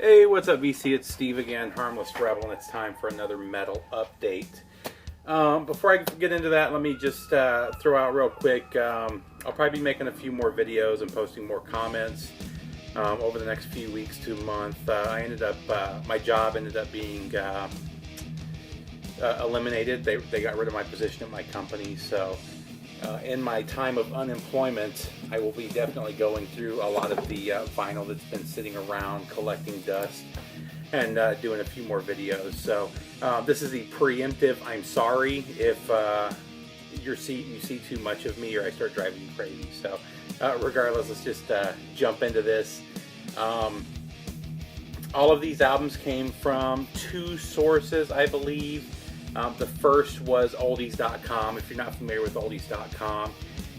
Hey, what's up, VC? It's Steve again, Harmless Rebel, and it's time for another metal update. Before I get into that, let me just throw out real quick. I'll probably be making a few more videos and posting more comments over the next few weeks to a month. My job ended up being eliminated. They got rid of my position at my company, so in my time of unemployment, I will be definitely going through a lot of the vinyl that's been sitting around collecting dust and doing a few more videos. So this is the preemptive I'm sorry if you see too much of me or I start driving you crazy. So regardless, let's just jump into this. All of these albums came from two sources, I believe. The first was oldies.com. If you're not familiar with oldies.com,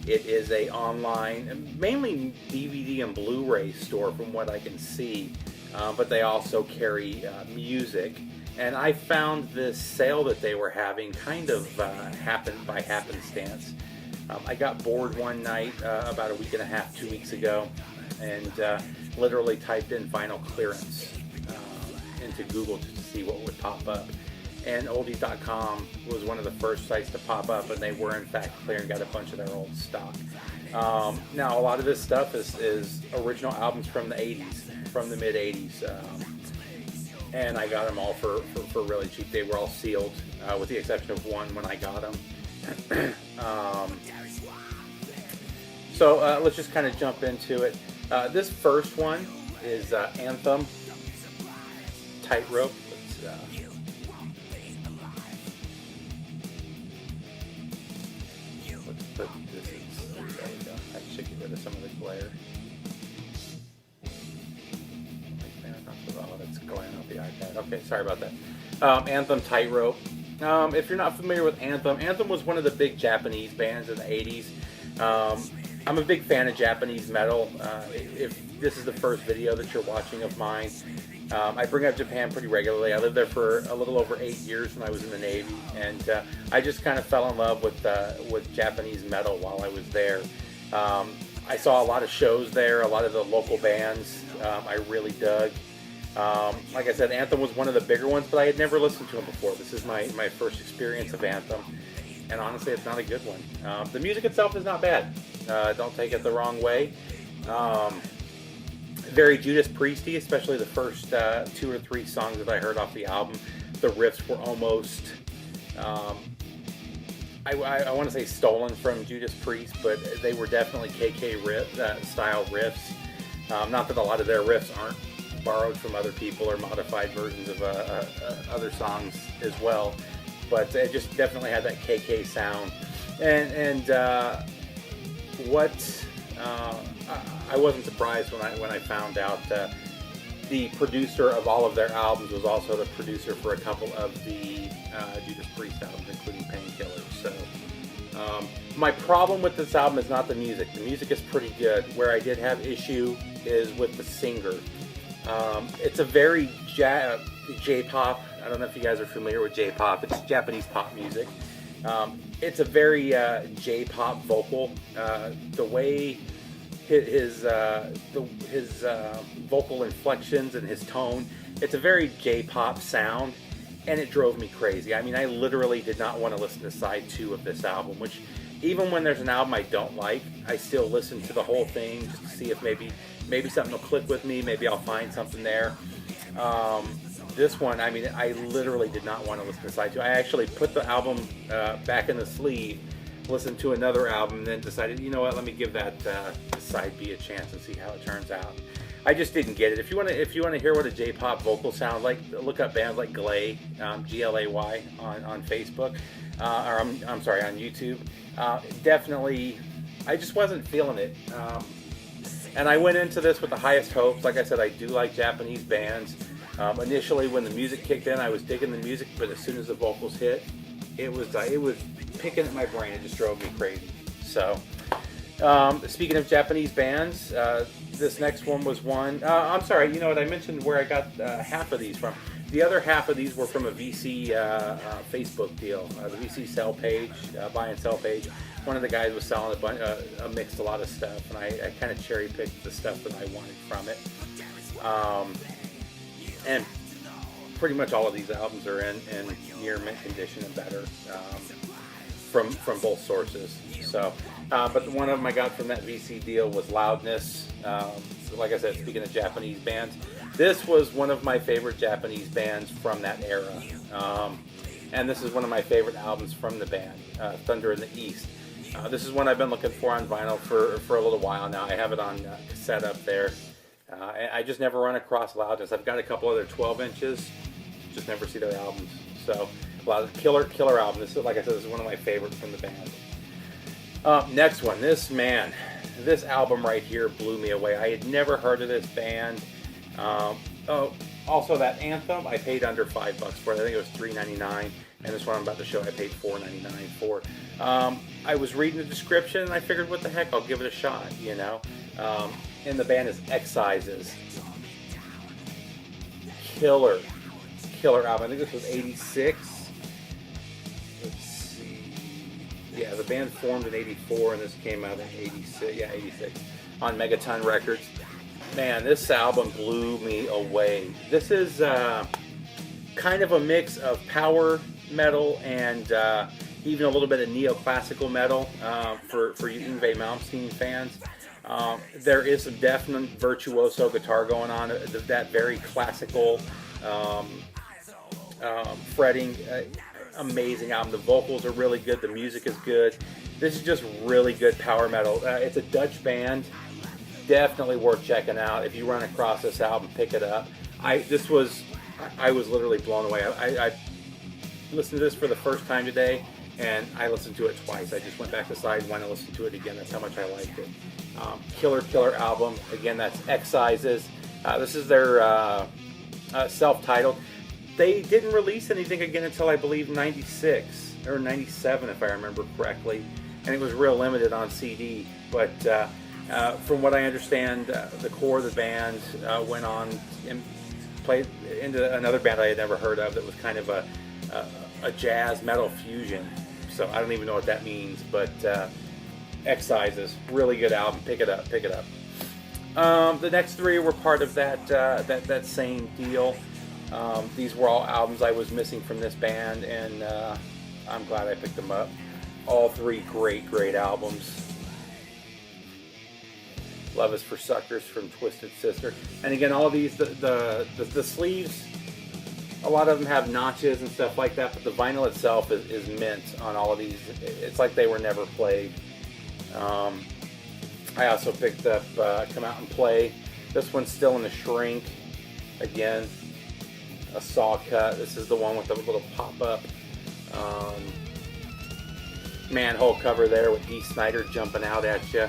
it is a online, mainly DVD and Blu-ray store from what I can see, but they also carry music. And I found this sale that they were having kind of happened by happenstance. I got bored one night about a week and a half, 2 weeks ago, and literally typed in vinyl clearance into Google just to see what would pop up. And oldies.com was one of the first sites to pop up, and they were in fact clearing, got a bunch of their old stock. Now a lot of this stuff is original albums from the 80s, from the mid 80s, and I got them all for really cheap. They were all sealed, with the exception of one when I got them. So let's just kind of jump into it. This first one is Anthem, Tightrope. I should get rid of some of the glare. That's glaring off the iPad. Okay, sorry about that. Anthem, Tightrope. If you're not familiar with Anthem, Anthem was one of the big Japanese bands in the 80s. I'm a big fan of Japanese metal. If this is the first video that you're watching of mine, I bring up Japan pretty regularly. I lived there for a little over 8 years when I was in the Navy, and I just kind of fell in love with Japanese metal while I was there. I saw a lot of shows there, a lot of the local bands I really dug. Like I said, Anthem was one of the bigger ones, but I had never listened to them before. This is my first experience of Anthem, and honestly, it's not a good one. The music itself is not bad. Don't take it the wrong way. Very Judas Priesty, especially the first 2 or 3 songs that I heard off the album. The riffs were almost, I want to say stolen from Judas Priest, but they were definitely KK style riffs. Not that a lot of their riffs aren't borrowed from other people or modified versions of other songs as well, but it just definitely had that KK sound. I wasn't surprised when I found out the producer of all of their albums was also the producer for a couple of the Judas Priest albums, including Painkillers. So my problem with this album is not the music. The music is pretty good. Where I did have issue is with the singer. It's a very J-pop. I don't know if you guys are familiar with J-pop. It's Japanese pop music. It's a very J-pop vocal. The way his vocal inflections and his tone, it's a very J-pop sound, and it drove me crazy. I mean, I literally did not want to listen to side 2 of this album, which even when there's an album I don't like, I still listen to the whole thing just to see if maybe something will click with me, maybe I'll find something there. This one, I mean, I literally did not want to listen to side 2. I actually put the album back in the sleeve, listened to another album, and then decided, you know what, let me give that side B a chance and see how it turns out. I just didn't get it. If you want to hear what a J-pop vocal sounds like, look up bands like Glay, Glay on Facebook, or I'm sorry, on YouTube. Definitely, I just wasn't feeling it. And I went into this with the highest hopes. Like I said, I do like Japanese bands. Initially, when the music kicked in, I was digging the music, but as soon as the vocals hit, it was picking at my brain. It just drove me crazy. So, speaking of Japanese bands, this next one was one. I'm sorry, you know what? I mentioned where I got half of these from. The other half of these were from a VC Facebook deal, the VC sell page, buy and sell page. One of the guys was selling a lot of stuff, and I kind of cherry picked the stuff that I wanted from it. And pretty much all of these albums are in near mint condition and better, from both sources. So, but one of them I got from that VC deal was Loudness. Like I said, speaking of Japanese bands, this was one of my favorite Japanese bands from that era. And this is one of my favorite albums from the band, Thunder in the East. This is one I've been looking for on vinyl for a little while now. I have it on cassette up there. I just never run across Loudness. I've got a couple other 12 inches, just never see their albums. So, a lot of killer album. This is, like I said, this is one of my favorites from the band. Next one, this album right here blew me away. I had never heard of this band. Also that Anthem, I paid under $5 for it. I think it was $3.99, and this one I'm about to show I paid $4.99 for. I was reading the description and I figured, what the heck, I'll give it a shot, you know. And the band is Excises. Killer album. I think this was 86. Let's see. Yeah, the band formed in 84 and this came out in 86. Yeah, 86 on Megaton Records. Man, this album blew me away. This is kind of a mix of power metal and even a little bit of neoclassical metal for you Yngwie Malmsteen fans. There is some definite virtuoso guitar going on. That very classical fretting. Amazing album. The vocals are really good. The music is good. This is just really good power metal. It's a Dutch band. Definitely worth checking out. If you run across this album, pick it up. I was literally blown away. I listened to this for the first time today, and I listened to it twice. I just went back to the side and went and listened to it again. That's how much I liked it. Killer album. Again, that's Excises. This is their self-titled. They didn't release anything again until I believe 96 or 97, if I remember correctly, and it was real limited on CD. But from what I understand, the core of the band went on and played into another band I had never heard of that was kind of a jazz metal fusion. So I don't even know what that means, but Excises, really good album. Pick it up. The next three were part of that same deal. These were all albums I was missing from this band, and I'm glad I picked them up. All three great albums. Love Is for Suckers from Twisted Sister. And again, all of these, the sleeves, a lot of them have notches and stuff like that, but the vinyl itself is mint on all of these. It's like they were never played. I also picked up Come Out and Play. This one's still in the shrink. Again, a saw cut. This is the one with the little pop-up manhole cover there with Dee Snider jumping out at you.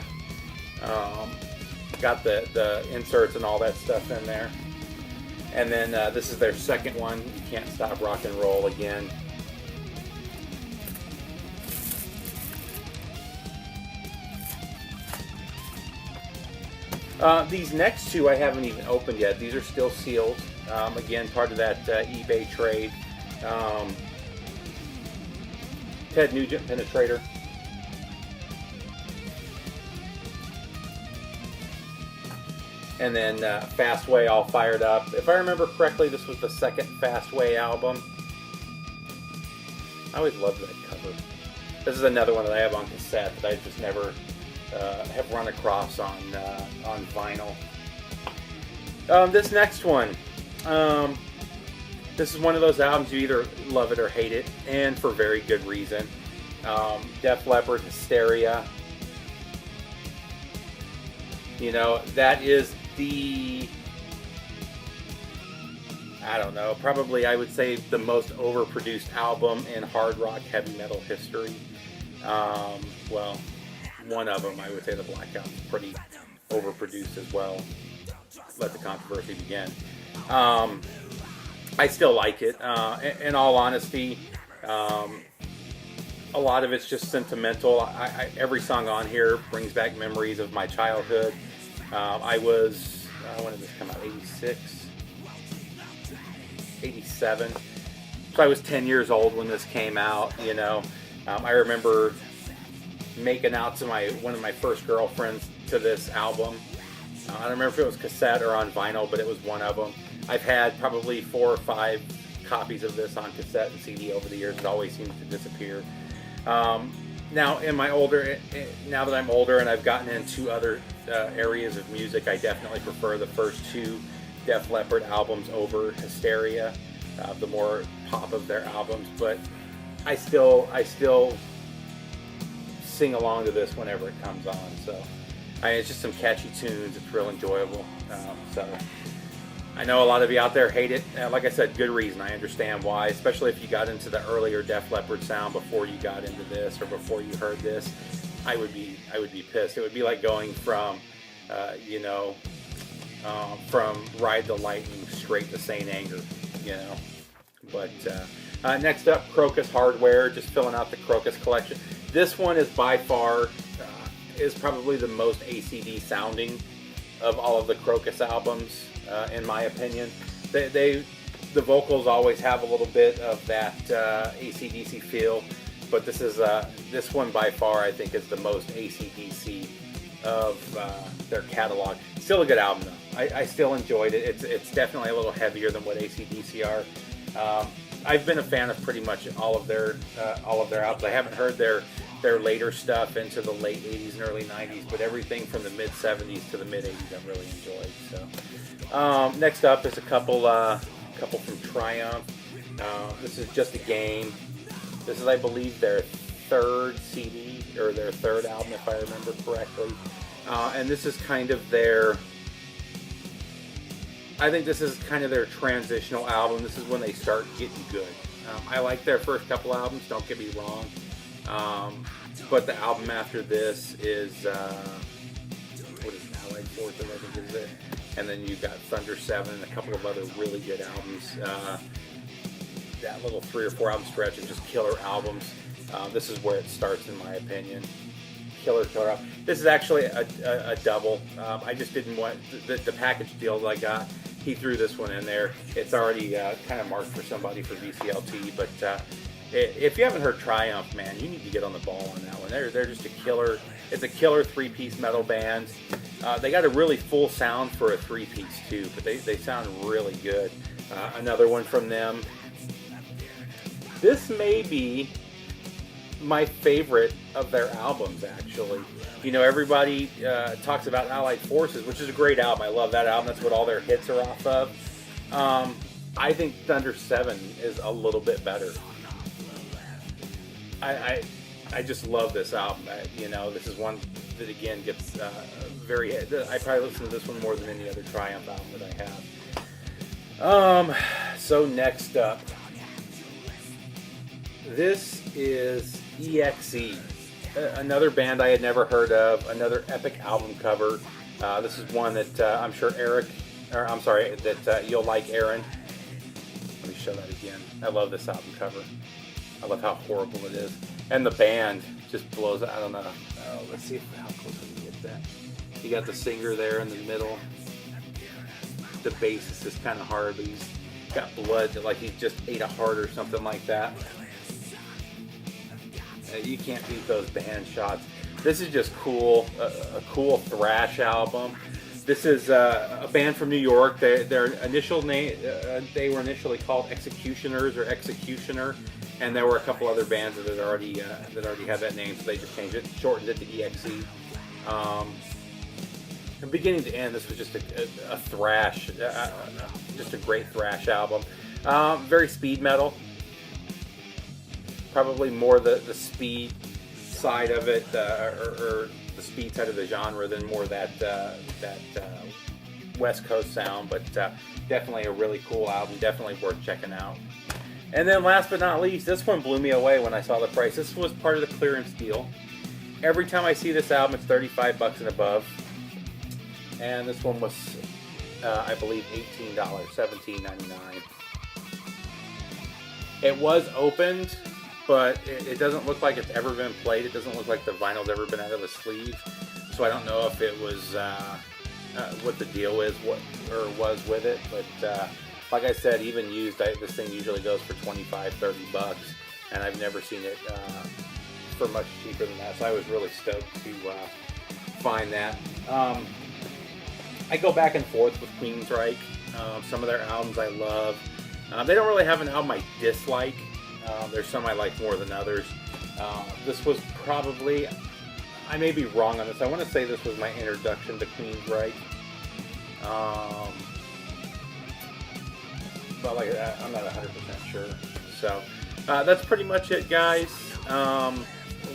Got the inserts and all that stuff in there. And then this is their second one, You Can't Stop Rock and Roll again. These next two I haven't even opened yet. These are still sealed. Again, part of that eBay trade. Ted Nugent Penetrator. And then Fastway, All Fired Up. If I remember correctly, this was the second Fastway album. I always loved that cover. This is another one that I have on cassette that I just never have run across on vinyl. This next one. This is one of those albums you either love it or hate it, and for very good reason. Def Leppard, Hysteria. You know, that is I don't know, probably I would say the most overproduced album in hard rock heavy metal history. Well, one of them, I would say the Black Album is pretty overproduced as well. Let the controversy begin. I still like it. In all honesty, a lot of it's just sentimental. Every song on here brings back memories of my childhood. When did this come out? 86? 87. So I was 10 years old when this came out, you know. I remember making out to one of my first girlfriends to this album. I don't remember if it was cassette or on vinyl, but it was one of them. I've had probably 4 or 5 copies of this on cassette and CD over the years. It always seems to disappear. Now, now that I'm older and I've gotten into other areas of music, I definitely prefer the first 2 Def Leppard albums over Hysteria, the more pop of their albums. But I still sing along to this whenever it comes on. So it's just some catchy tunes. It's real enjoyable. So I know a lot of you out there hate it. Like I said, good reason. I understand why, especially if you got into the earlier Def Leppard sound before you got into this or before you heard this. I would be pissed. It would be like going from, from Ride the Lightning straight to Saint Anger, But next up, Krokus Hardware, just filling out the Krokus collection. This one is by far, is probably the most AC/DC sounding of all of the Krokus albums. In my opinion, the vocals always have a little bit of that AC/DC feel, but this one by far I think is the most AC/DC of their catalog. Still a good album though. I still enjoyed it. It's definitely a little heavier than what AC/DC are. I've been a fan of pretty much all of their albums. I haven't heard their later stuff into the late 80s and early 90s, but everything from the mid 70s to the mid 80s I've really enjoyed. So next up is a couple from Triumph. This is Just a Game. This is, I believe, their 3rd CD or their 3rd album, if I remember correctly. And this is kind of their, I think this is kind of their transitional album. This is when they start getting good. I like their first couple albums, don't get me wrong. But the album after this is, what is it, Allied Forces, I think is it. And then you've got Thunder 7 and a couple of other really good albums. That little 3 or 4 album stretch of just killer albums. This is where it starts, in my opinion. Killer album. This is actually a double. I just didn't want the package deal that I got. He threw this one in there. It's already kind of marked for somebody for VCLT, but if you haven't heard Triumph, man, you need to get on the ball on that one. They're just a killer. It's a killer 3-piece metal band. They got a really full sound for a 3-piece too, but they sound really good. Another one from them. This may be my favorite of their albums, actually. Everybody talks about Allied Forces, which is a great album. I love that album. That's what all their hits are off of. I think Thunder 7 is a little bit better. I just love this album. This is one that again gets very. I probably listen to this one more than any other Triumph album that I have. So next up, this is EXE, another band I had never heard of. Another epic album cover. This is one that I'm sure that you'll like, Aaron. Let me show that again. I love this album cover. I love how horrible it is. And the band just blows. I don't know. Let's see how close we can get that. You got the singer there in the middle. The bass is just kind of hard, but he's got blood, like he just ate a heart or something like that. You can't beat those band shots. This is just cool. A cool thrash album. This is a band from New York. Their initial name, they were initially called Executioners or Executioner. And there were a couple other bands that already had that name, so they just changed it, shortened it to EXE. From beginning to end, this was just a thrash, just a great thrash album. Very speed metal, probably more the speed side of it, or the speed side of the genre than more that West Coast sound. But definitely a really cool album, definitely worth checking out. And then last but not least, this one blew me away when I saw the price. This was part of the clearance deal. Every time I see this album, it's $35 and above. And this one was, I believe, $18, $17.99. It was opened, but it doesn't look like it's ever been played. It doesn't look like the vinyl's ever been out of the sleeve. So I don't know if it was what the deal is, was with it. But like I said, even used, this thing usually goes for $25-$30, and I've never seen it for much cheaper than that. So I was really stoked to find that. I go back and forth with Queensryche. Some of their albums I love. They don't really have an album I dislike. There's some I like more than others. This was probably, I may be wrong on this, I want to say this was my introduction to Queensryche. But like, I'm not 100% sure. So that's pretty much it, guys.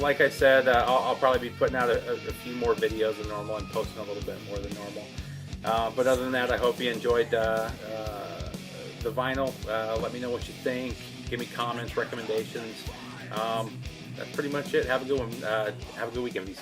Like I said, I'll probably be putting out a few more videos than normal and posting a little bit more than normal. But other than that, I hope you enjoyed the vinyl. Let me know what you think. Give me comments, recommendations. That's pretty much it. Have a good one. Have a good weekend, VC.